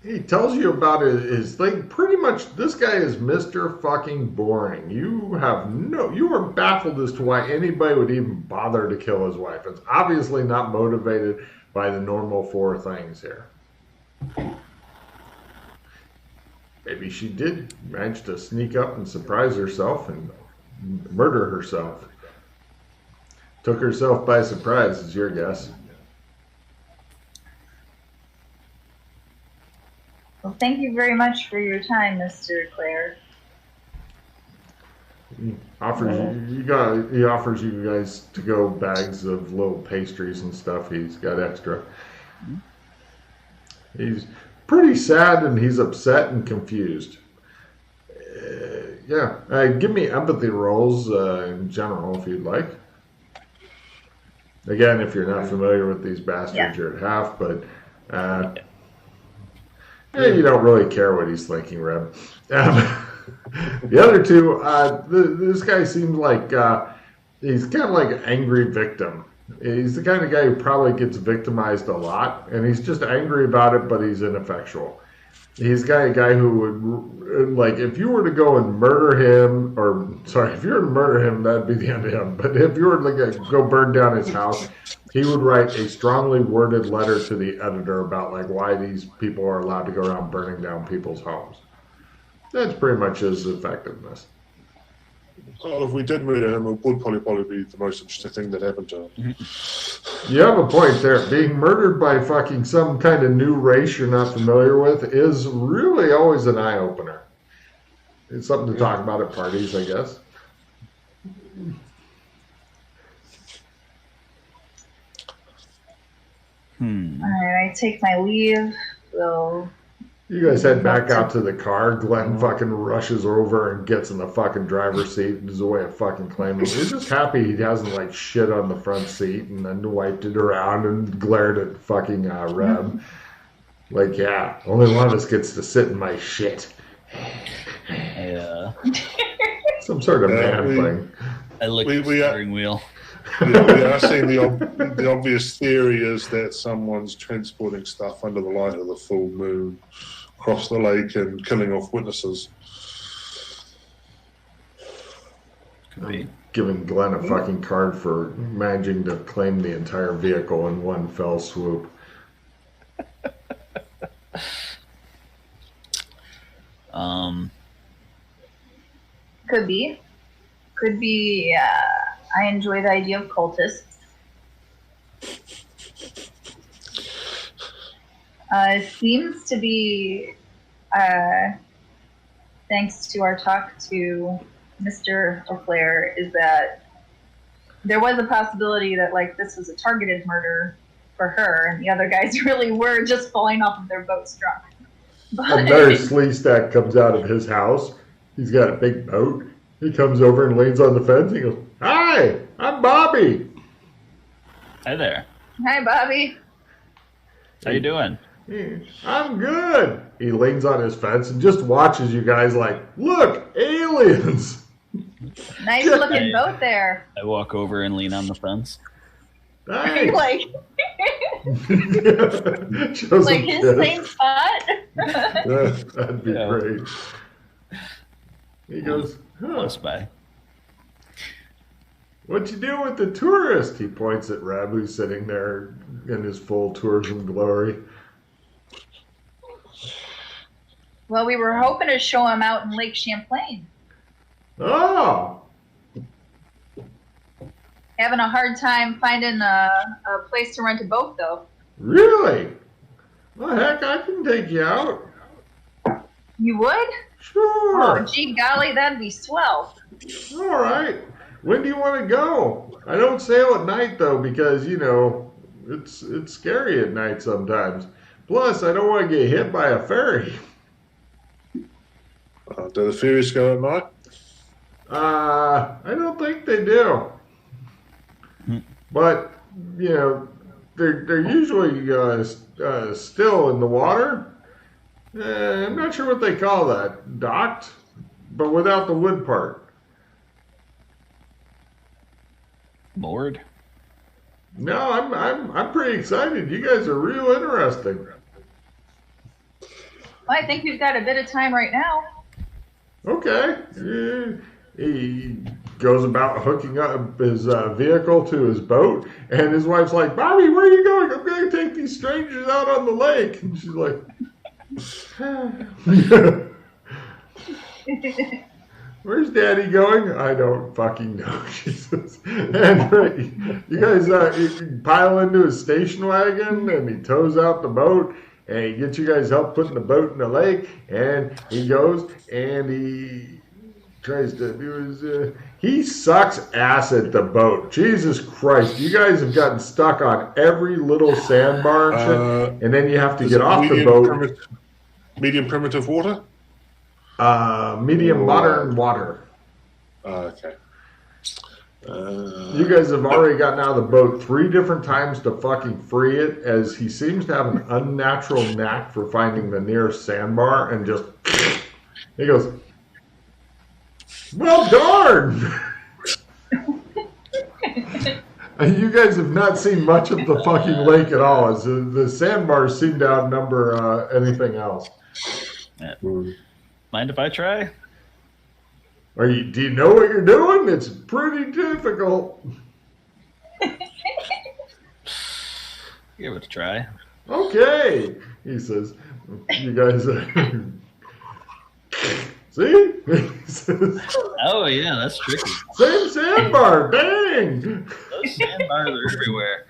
He tells you about his thing. Pretty much, this guy is Mr. fucking boring. You are baffled as to why anybody would even bother to kill his wife. It's obviously not motivated by the normal four things here. Maybe she did manage to sneak up and surprise herself and murder herself. Took herself by surprise, is your guess.
Well, thank you very much for your time, Mr. Clare.
He offers you guys to go bags of little pastries and stuff. He's got extra. He's pretty sad and he's upset and confused. Give me empathy rolls in general if you'd like. Again, if you're not familiar with these bastards, you're at half, but you don't really care what he's thinking, Reb. The other two, this guy seems like he's kind of like an angry victim. He's the kind of guy who probably gets victimized a lot, and he's just angry about it, but he's ineffectual. He's a guy who would, like, if you were to go and murder him, if you were to murder him, that'd be the end of him. But if you were to go burn down his house, he would write a strongly worded letter to the editor about, like, why these people are allowed to go around burning down people's homes. That's pretty much his effectiveness.
Well, if we did murder him, it would probably be the most interesting thing that happened to him.
You have a point there. Being murdered by fucking some kind of new race you're not familiar with is really always an eye-opener. It's something to talk about at parties, I guess.
Alright, I take my leave.
You guys head back out to the car. Glenn fucking rushes over and gets in the fucking driver's seat and is a way of fucking claiming. He's just happy he hasn't, like, shit on the front seat and then wiped it around and glared at fucking Reb. Like, yeah, only one of us gets to sit in my shit.
Yeah.
Some sort of man thing.
I licked the steering wheel.
We are seeing the obvious theory is that someone's transporting stuff under the light of the full moon across the lake and killing off witnesses.
Could be.
Giving Glenn a fucking card for managing to claim the entire vehicle in one fell swoop.
Could be, I enjoy the idea of cultists. Seems to be, thanks to our talk to Mr. O'Clair, is that there was a possibility that, like, this was a targeted murder for her, and the other guys really were just falling off of their boats drunk. But
Another slee stack comes out of his house. He's got a big boat. He comes over and leans on the fence. He goes, "Hi, I'm Bobby."
Hi there.
Hi, Bobby.
How you doing?
"I'm good." He leans on his fence and just watches you guys like, "Look, aliens."
Nice looking boat there.
I walk over and lean on the fence.
Nice.
Like,
Shows
like
him
his
kids.
same spot.
That'd be great. He goes,
Close by.
"What you do with the tourist?" He points at Reb, who's sitting there in his full tourism glory.
Well, we were hoping to show him out in Lake Champlain.
Oh,
Having a hard time finding a place to rent a boat, though.
really? Well, heck, I can take you out.
You would?
Sure.
Oh, gee golly, that'd be swell.
All right. When do you want to go? I don't sail at night, though, because, you know, it's scary at night sometimes. Plus, I don't want to get hit by a ferry.
Do the ferries go at night?
I don't think they do. but they're usually still in the water. I'm not sure what they call that, docked, but without the wood part.
Moored?
No, I'm pretty excited. You guys are real interesting.
Well, I think we've got a bit of time right now.
Okay. He goes about hooking up his vehicle to his boat, and his wife's like, "Bobby, where are you going? I'm going to take these strangers out on the lake." And she's like, "Where's Daddy going? I don't fucking know." She says, and you guys pile into his station wagon, and he tows out the boat, and he gets you guys help putting the boat in the lake, and he goes and he tries to do his. He sucks ass at the boat. Jesus Christ! You guys have gotten stuck on every little sandbar and shit, and then you have to get off the boat.
Medium primitive water.
Medium modern water.
Okay.
You guys have already gotten out of the boat 3 different times to fucking free it, as he seems to have an unnatural knack for finding the nearest sandbar and just. He goes, "Well, darn!" You guys have not seen much of the fucking lake at all, as the sandbars seem to outnumber anything else.
Yeah. Mind if I try?
Do you know what you're doing? It's pretty difficult.
Give it a try.
Okay, he says. You guys, see? He says,
Oh, yeah, that's tricky.
same sandbar, dang!
Those sandbars are everywhere.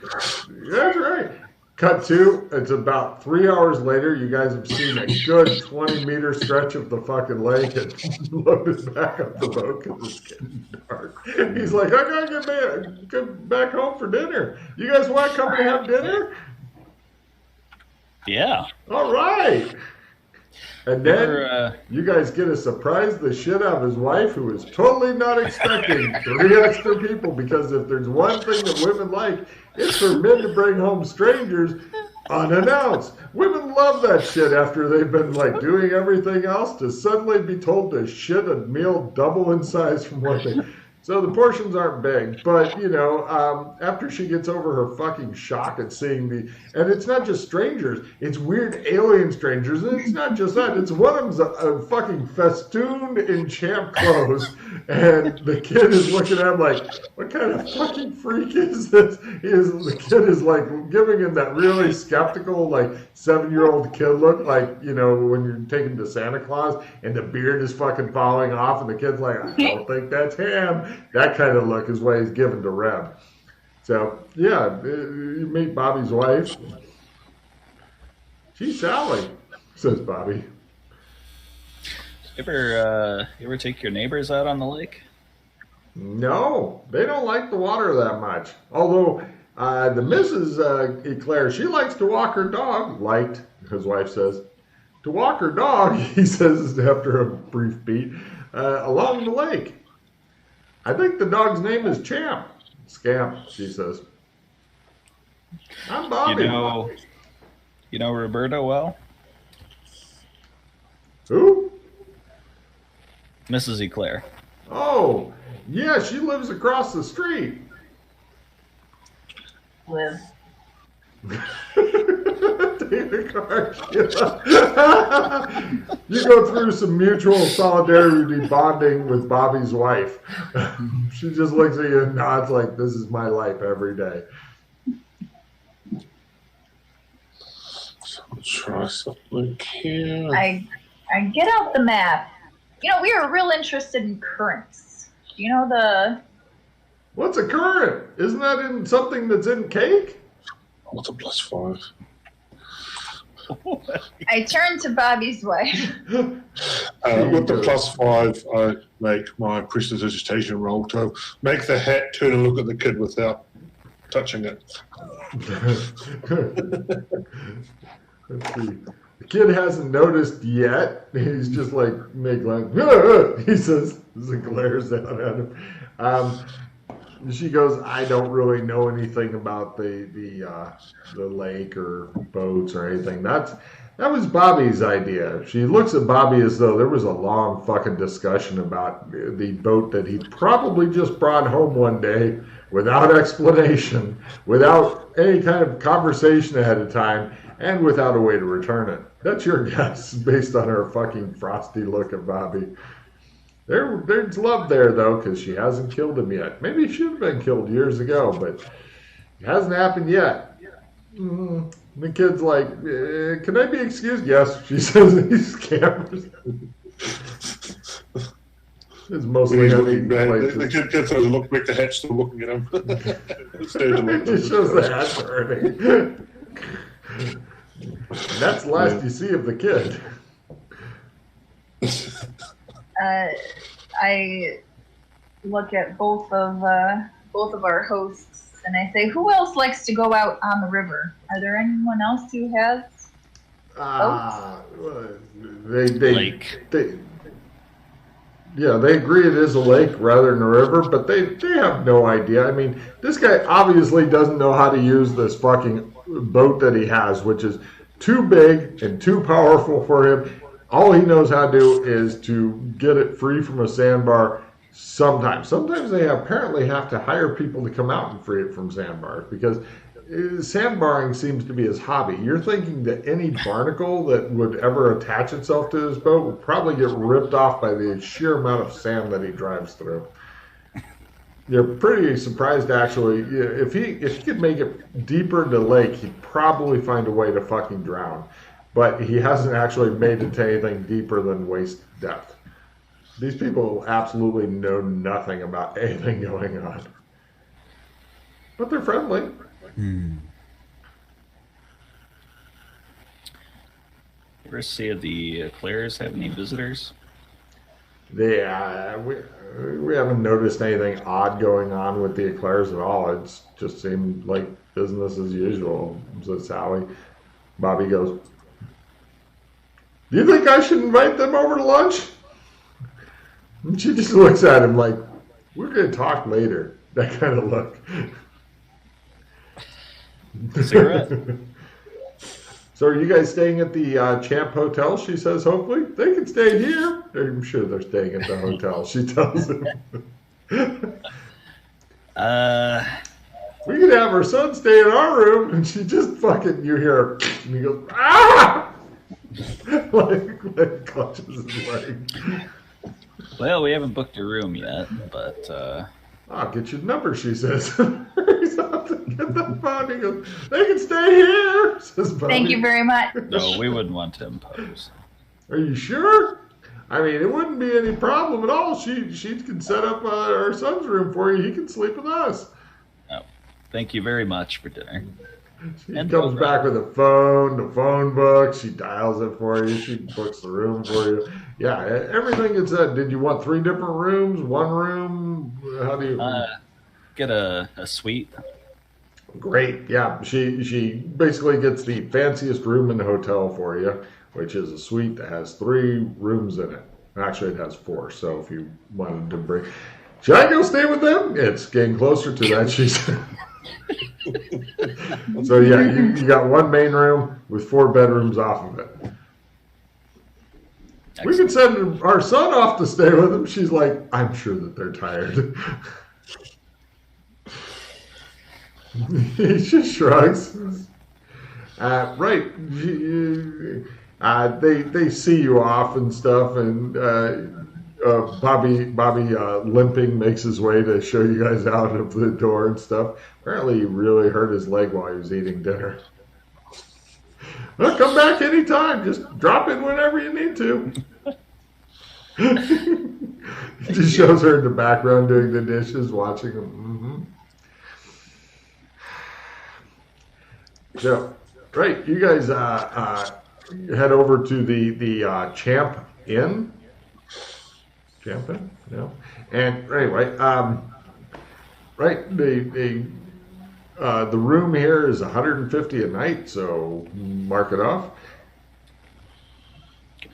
That's right. Cut to, it's about 3 hours later. You guys have seen a good 20-meter stretch of the fucking lake and loaded back up the boat because it's getting dark. He's like, "I gotta get back home for dinner. You guys want to come and have dinner?"
Yeah.
All right. And then you guys get to surprise the shit out of his wife, who is totally not expecting 3 extra people, because if there's one thing that women like, it's for men to bring home strangers unannounced. Women love that shit after they've been like doing everything else, to suddenly be told to shit a meal double in size from what they. So the portions aren't big, but after she gets over her fucking shock at seeing and it's not just strangers, it's weird alien strangers, and it's not just that, it's one of them's fucking festooned in champ clothes, and the kid is looking at him like, "What kind of fucking freak is this?" The kid is like giving him that really skeptical, like 7-year-old kid look, like, when you're taking to Santa Claus, and the beard is fucking falling off, and the kid's like, "I don't think that's him." That kind of look is what he's given to Reb. So, yeah, you meet Bobby's wife. "She's Sally," says Bobby.
You ever take your neighbors out on the lake?
No, they don't like the water that much. Although the Mrs. Eclair, she likes to walk her dog. Liked, his wife says. To walk her dog, he says after a brief beat, along the lake. "I think the dog's name is Champ." "Scamp," she says. "I'm Bobby."
You know Roberta well?
Who?
Mrs. Eclair.
Oh, yeah, she lives across the street.
Live.
David Carr, you go through some mutual solidarity bonding with Bobby's wife. She just looks at you and nods like, "This is my life every day."
I'll try something here.
I get out the map. We are real interested in currents.
What's a current? Isn't that in something that's in cake?
What's a +5?
I turn to Bobby's wife.
With the +5, I make my prestidigitation roll to make the hat turn and look at the kid without touching it.
Let's see. The kid hasn't noticed yet. He's just like, he says, as it glares out at him. She goes, I don't really know anything about the lake or boats or anything. That was Bobby's idea. She looks at Bobby as though there was a long fucking discussion about the boat that he probably just brought home one day without explanation, without any kind of conversation ahead of time, and without a way to return it. That's your guess based on her fucking frosty look at Bobby. There's love there, though, because she hasn't killed him yet. Maybe he should have been killed years ago, but it hasn't happened yet. The kid's like, can I be excused? Yes, she says these cameras. It's mostly
He's
empty
looking back.
places.
The kid throws a look back to Hatch, still looking at him.
It shows the hat turning. That's the last you see of the kid.
I look at both of our hosts and I say, "Who else likes to go out on the river? Are there anyone else who has
Lake.
They agree it is a lake rather than a river, but they have no idea. I mean, this guy obviously doesn't know how to use this fucking boat that he has, which is too big and too powerful for him. All he knows how to do is to get it free from a sandbar sometimes. Sometimes they apparently have to hire people to come out and free it from sandbars because sandbarring seems to be his hobby. You're thinking that any barnacle that would ever attach itself to his boat would probably get ripped off by the sheer amount of sand that he drives through. You're pretty surprised, actually. If he could make it deeper into the lake, he'd probably find a way to fucking drown. But he hasn't actually made it to anything deeper than waist depth. These people absolutely know nothing about anything going on. But they're friendly.
You ever see if the Claires have any visitors?
We haven't noticed anything odd going on with the eclairs at all. It's just seemed like business as usual, said Sally. Bobby goes, do you think I should invite them over to lunch? And she just looks at him like, we're going to talk later. That kind of look.
Cigarette?
So are you guys staying at the Champ Hotel, she says, hopefully? They can stay here. I'm sure they're staying at the hotel, she tells him. We could have our son stay in our room, and she just fucking, you hear her, and he goes, ah! like clutches his leg.
Well, we haven't booked a room yet, but...
I'll get you the number, she says. He's out to get the phone. He goes, they can stay here, says Bobby.
Thank you very much.
No, we wouldn't want to impose.
Are you sure? I mean, it wouldn't be any problem at all. She can set up our son's room for you. He can sleep with us.
Oh, thank you very much for dinner.
She comes back with the phone book. She dials it for you. She books the room for you. Yeah, everything is said. Did you want 3 different rooms? 1 room? How do you...
Get a suite.
Great. Yeah, she basically gets the fanciest room in the hotel for you, which is a suite that has 3 rooms in it. Actually, it has 4, so if you wanted to bring... Should I go stay with them? It's getting closer to that, she said. So yeah, you got 1 main room with 4 bedrooms off of it. Excellent. We can send our son off to stay with them. She's like, I'm sure that they're tired. He just shrugs. Right. They see you off and stuff, and Bobby limping makes his way to show you guys out of the door and stuff. Apparently he really hurt his leg while he was eating dinner. Well, come back anytime. Just drop in whenever you need to. He just shows her in the background doing the dishes, watching them. So, right, you guys head over to the Champ Inn. Champ Inn? No. And anyway, right, the room here is $150 a night, so mark it off.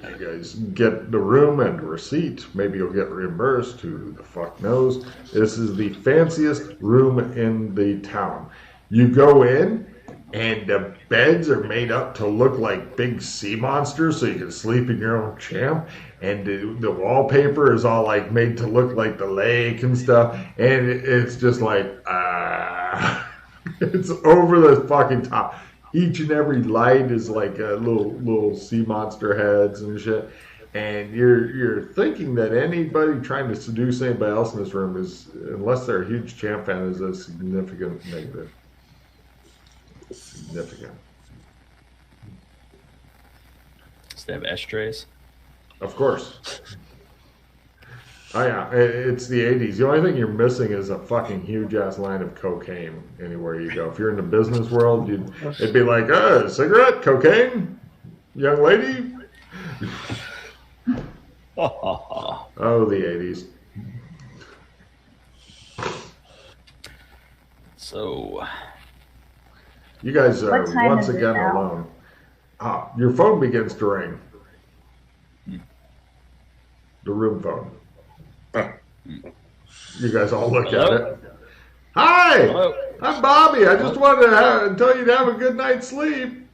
You guys get the room and receipt. Maybe you'll get reimbursed. Who the fuck knows? This is the fanciest room in the town. You go in, and the beds are made up to look like big sea monsters, so you can sleep in your own champ. And the wallpaper is all like made to look like the lake and stuff. And it's just like, it's over the fucking top. Each and every light is like a little sea monster heads and shit. And you're thinking that anybody trying to seduce anybody else in this room is, unless they're a huge champ fan, is a significant negative. Significant.
Does they have ashtrays?
Of course. Oh yeah, it's the 80s. The only thing you're missing is a fucking huge ass line of cocaine anywhere you go. If you're in the business world, it'd be like, cigarette, cocaine, young lady. Oh, the 80s.
So,
you guys are
What time
once
is it
again
now?
alone. Your phone begins to ring. The room phone. You guys all look
Hello?
at it. Hi!
Hello?
I'm Bobby. I just wanted to tell you to have a good night's sleep.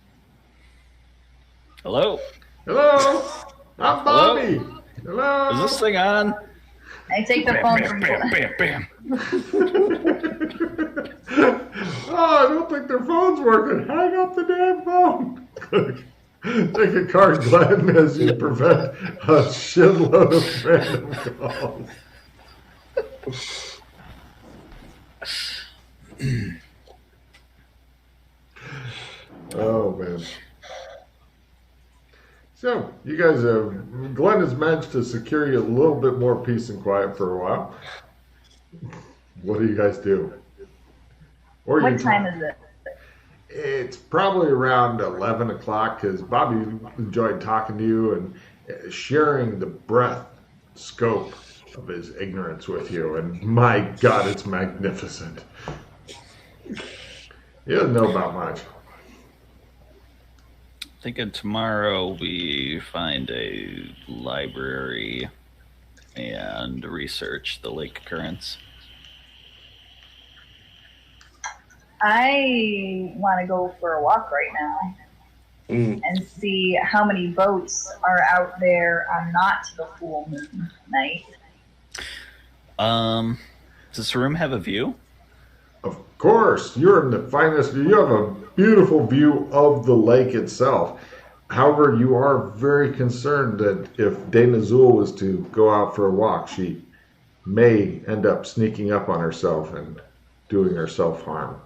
hello?
Hello? I'm
Hello?
Bobby. Hello?
Is this thing on?
I take the phone from
Bam, bam.
Oh, I don't think their phone's working. Hang up the damn phone. Take a card, Glenn, as you prevent a shitload of random calls. Oh, man. So, you guys have, Glenn has managed to secure you a little bit more peace and quiet for a while. What do you guys do? Or
What time is it?
It's probably around 11 o'clock because Bobby enjoyed talking to you and sharing the breadth, scope of his ignorance with you. And my God, it's magnificent. He doesn't know about much.
Thinking tomorrow we find a library and research the lake currents.
I want to go for a walk right now and see how many boats are out there on not the full moon night.
Does this room have a view?
Of course, you're in the finest. You have a beautiful view of the lake itself. However, you are very concerned that if Dana Zool was to go out for a walk, she may end up sneaking up on herself and doing herself harm.